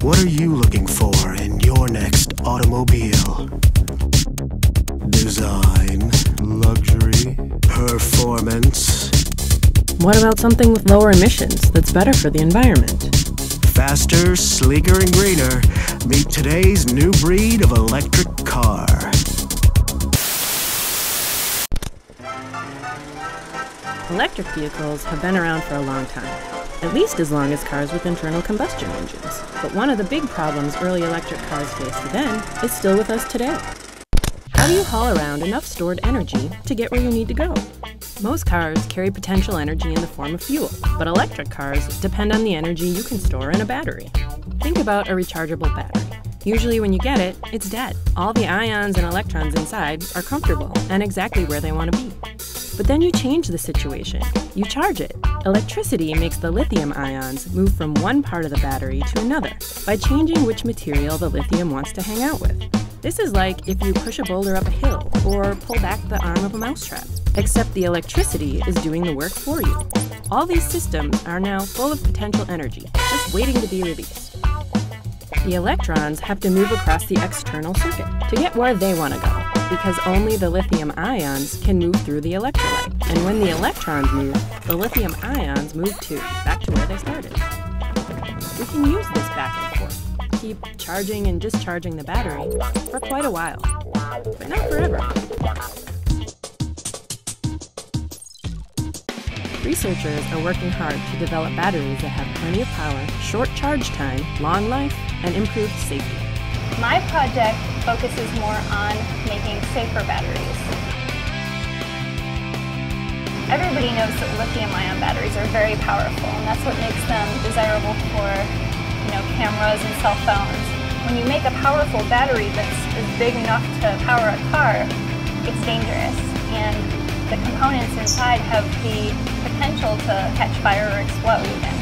What are you looking for in your next automobile? Design, luxury, performance. What about something with lower emissions that's better for the environment? Faster, sleeker, and greener. Meet today's new breed of electric car. Electric vehicles have been around for a long time, at least as long as cars with internal combustion engines. But one of the big problems early electric cars faced then is still with us today. How do you haul around enough stored energy to get where you need to go? Most cars carry potential energy in the form of fuel, but electric cars depend on the energy you can store in a battery. Think about a rechargeable battery. Usually when you get it, it's dead. All the ions and electrons inside are comfortable and exactly where they want to be. But then you change the situation. You charge it. Electricity makes the lithium ions move from one part of the battery to another by changing which material the lithium wants to hang out with. This is like if you push a boulder up a hill or pull back the arm of a mousetrap, except the electricity is doing the work for you. All these systems are now full of potential energy, just waiting to be released. The electrons have to move across the external circuit to get where they want to go, because only the lithium ions can move through the electrolyte. And when the electrons move, the lithium ions move too, back to where they started. We can use this back and forth, keep charging and discharging the battery for quite a while, but not forever. Researchers are working hard to develop batteries that have plenty of power, short charge time, long life, and improved safety. My project focuses more on making safer batteries. Everybody knows that lithium-ion batteries are very powerful, and that's what makes them desirable for, cameras and cell phones. When you make a powerful battery that's big enough to power a car, it's dangerous, and the components inside have the potential to catch fire or explode even.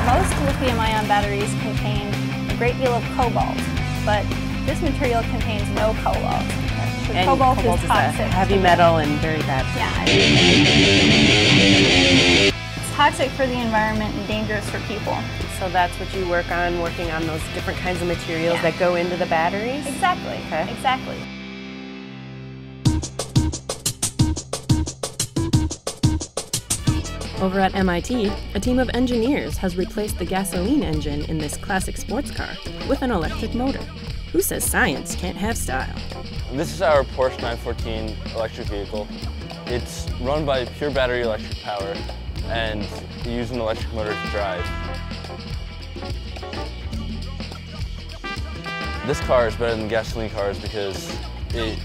Most lithium-ion batteries contain a great deal of cobalt, but this material contains no cobalt. And cobalt is toxic. A heavy metal and very bad. Yeah. It's toxic for the environment and dangerous for people. So that's what you working on those different kinds of materials that go into the batteries? Exactly. Okay. Exactly. Over at MIT, a team of engineers has replaced the gasoline engine in this classic sports car with an electric motor. Who says science can't have style? This is our Porsche 914 electric vehicle. It's run by pure battery electric power, and you use an electric motor to drive. This car is better than gasoline cars because it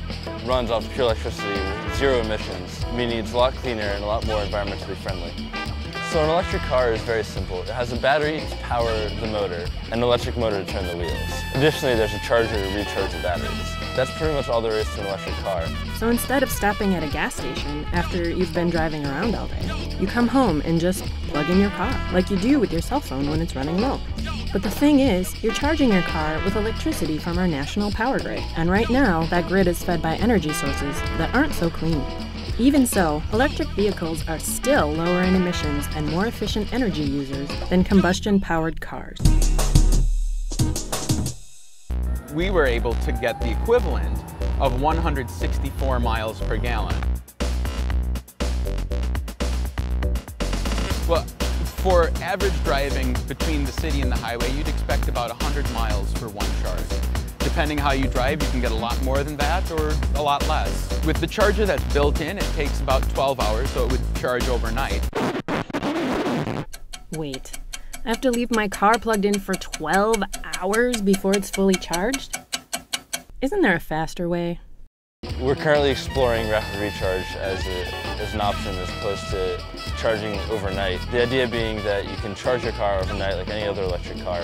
runs off pure electricity with zero emissions, meaning it's a lot cleaner and a lot more environmentally friendly. So an electric car is very simple. It has a battery to power the motor and an electric motor to turn the wheels. Additionally, there's a charger to recharge the batteries. That's pretty much all there is to an electric car. So instead of stopping at a gas station after you've been driving around all day, you come home and just plug in your car, like you do with your cell phone when it's running low. But the thing is, you're charging your car with electricity from our national power grid. And right now, that grid is fed by energy sources that aren't so clean. Even so, electric vehicles are still lower in emissions and more efficient energy users than combustion-powered cars. We were able to get the equivalent of 164 miles per gallon. Well, for average driving between the city and the highway, you'd expect about 100 miles for one charge. Depending how you drive, you can get a lot more than that or a lot less. With the charger that's built in, it takes about 12 hours, so it would charge overnight. Wait, I have to leave my car plugged in for 12 hours before it's fully charged? Isn't there a faster way? We're currently exploring rapid recharge as an option as opposed to charging overnight. The idea being that you can charge your car overnight like any other electric car,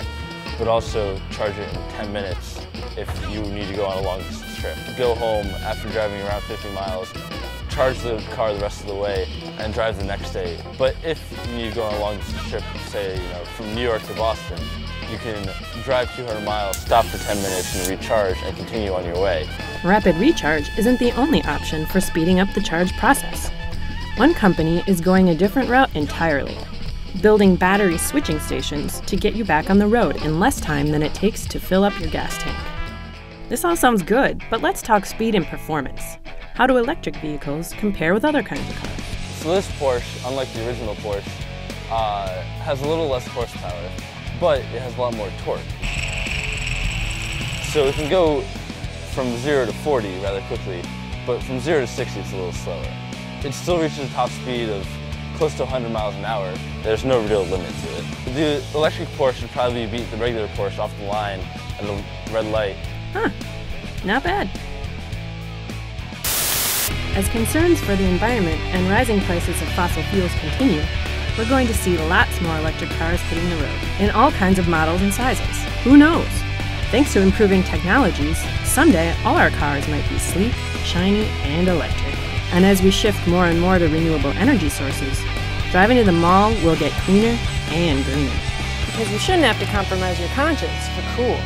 but also charge it in 10 minutes if you need to go on a long distance trip. Go home after driving around 50 miles, charge the car the rest of the way, and drive the next day. But if you need to go on a long distance trip, say from New York to Boston, you can drive 200 miles, stop for 10 minutes and recharge and continue on your way. Rapid recharge isn't the only option for speeding up the charge process. One company is going a different route entirely. building battery switching stations to get you back on the road in less time than it takes to fill up your gas tank. This all sounds good, but let's talk speed and performance. How do electric vehicles compare with other kinds of cars? So this Porsche, unlike the original Porsche, has a little less horsepower, but it has a lot more torque. So it can go from 0 to 40 rather quickly, but from 0 to 60 it's a little slower. It still reaches a top speed of close to 100 miles an hour. There's no real limit to it. The electric Porsche would probably beat the regular Porsche off the line and the red light. Huh, not bad. As concerns for the environment and rising prices of fossil fuels continue, we're going to see lots more electric cars hitting the road, in all kinds of models and sizes. Who knows? Thanks to improving technologies, someday all our cars might be sleek, shiny, and electric. And as we shift more and more to renewable energy sources, driving to the mall will get cleaner and greener. Because you shouldn't have to compromise your conscience for cool.